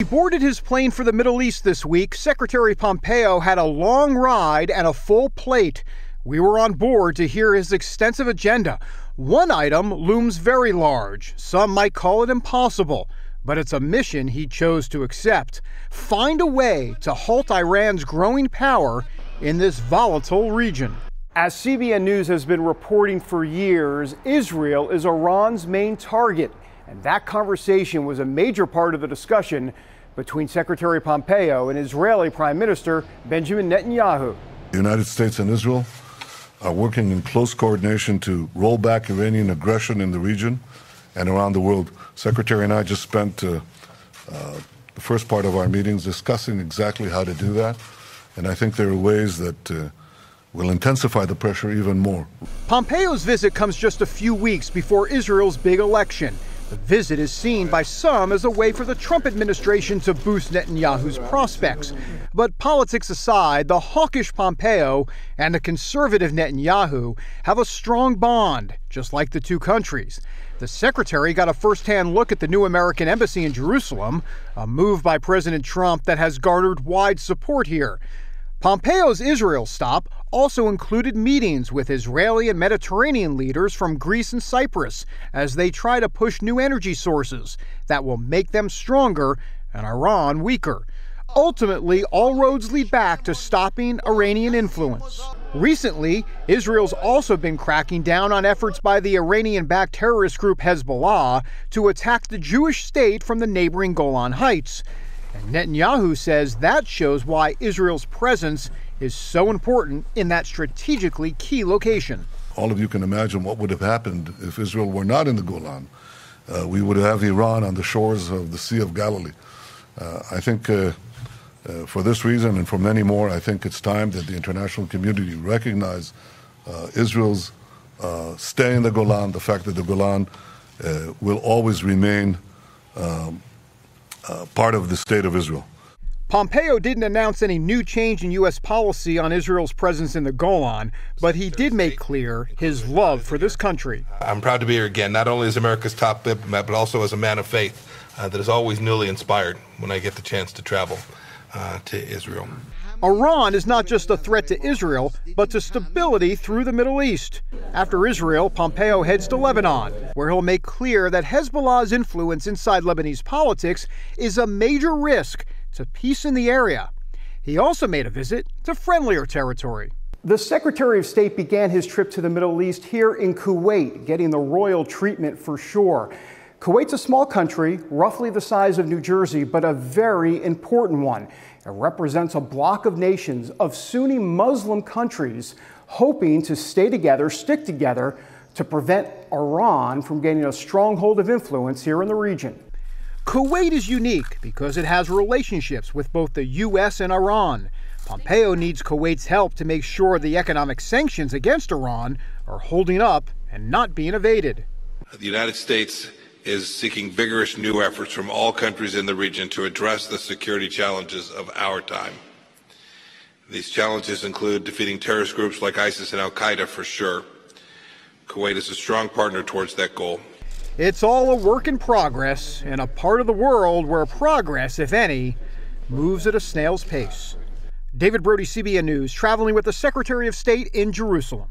boarded his plane for the Middle East this week, Secretary Pompeo had a long ride and a full plate. We were on board to hear his extensive agenda. One item looms very large. Some might call it impossible, but it's a mission he chose to accept. Find a way to halt Iran's growing power in this volatile region. As CBN News has been reporting for years, Israel is Iran's main target. And that conversation was a major part of the discussion between Secretary Pompeo and Israeli Prime Minister Benjamin Netanyahu. The United States and Israel are working in close coordination to roll back Iranian aggression in the region and around the world. Secretary and I just spent the first part of our meetings discussing exactly how to do that. And I think there are ways that will intensify the pressure even more. Pompeo's visit comes just a few weeks before Israel's big election. The visit is seen by some as a way for the Trump administration to boost Netanyahu's prospects. But politics aside, the hawkish Pompeo and the conservative Netanyahu have a strong bond, just like the two countries. The secretary got a first-hand look at the new American embassy in Jerusalem, a move by President Trump that has garnered wide support here. Pompeo's Israel stop also included meetings with Israeli and Mediterranean leaders from Greece and Cyprus as they try to push new energy sources that will make them stronger and Iran weaker. Ultimately, all roads lead back to stopping Iranian influence. Recently, Israel's also been cracking down on efforts by the Iranian-backed terrorist group Hezbollah to attack the Jewish state from the neighboring Golan Heights. And Netanyahu says that shows why Israel's presence is so important in that strategically key location. All of you can imagine what would have happened if Israel were not in the Golan. We would have Iran on the shores of the Sea of Galilee. I think for this reason and for many more, I think it's time that the international community recognize Israel's stay in the Golan, the fact that the Golan will always remain part of the state of Israel. Pompeo didn't announce any new change in U.S. policy on Israel's presence in the Golan, but he did make clear his love for this country. I'm proud to be here again, not only as America's top diplomat, but also as a man of faith that is always newly inspired when I get the chance to travel to Israel. Iran is not just a threat to Israel, but to stability through the Middle East. After Israel, Pompeo heads to Lebanon, where he'll make clear that Hezbollah's influence inside Lebanese politics is a major risk to peace in the area. He also made a visit to friendlier territory. The Secretary of State began his trip to the Middle East here in Kuwait, getting the royal treatment for sure. Kuwait's a small country, roughly the size of New Jersey, but a very important one. It represents a bloc of nations of Sunni Muslim countries hoping to stay together, stick together, to prevent Iran from gaining a stronghold of influence here in the region. Kuwait is unique because it has relationships with both the U.S. and Iran. Pompeo needs Kuwait's help to make sure the economic sanctions against Iran are holding up and not being evaded. The United States is seeking vigorous new efforts from all countries in the region to address the security challenges of our time. These challenges include defeating terrorist groups like ISIS and Al-Qaeda for sure. Kuwait is a strong partner towards that goal. It's all a work in progress in a part of the world where progress, if any, moves at a snail's pace. David Brody, CBN News, traveling with the Secretary of State in Jerusalem.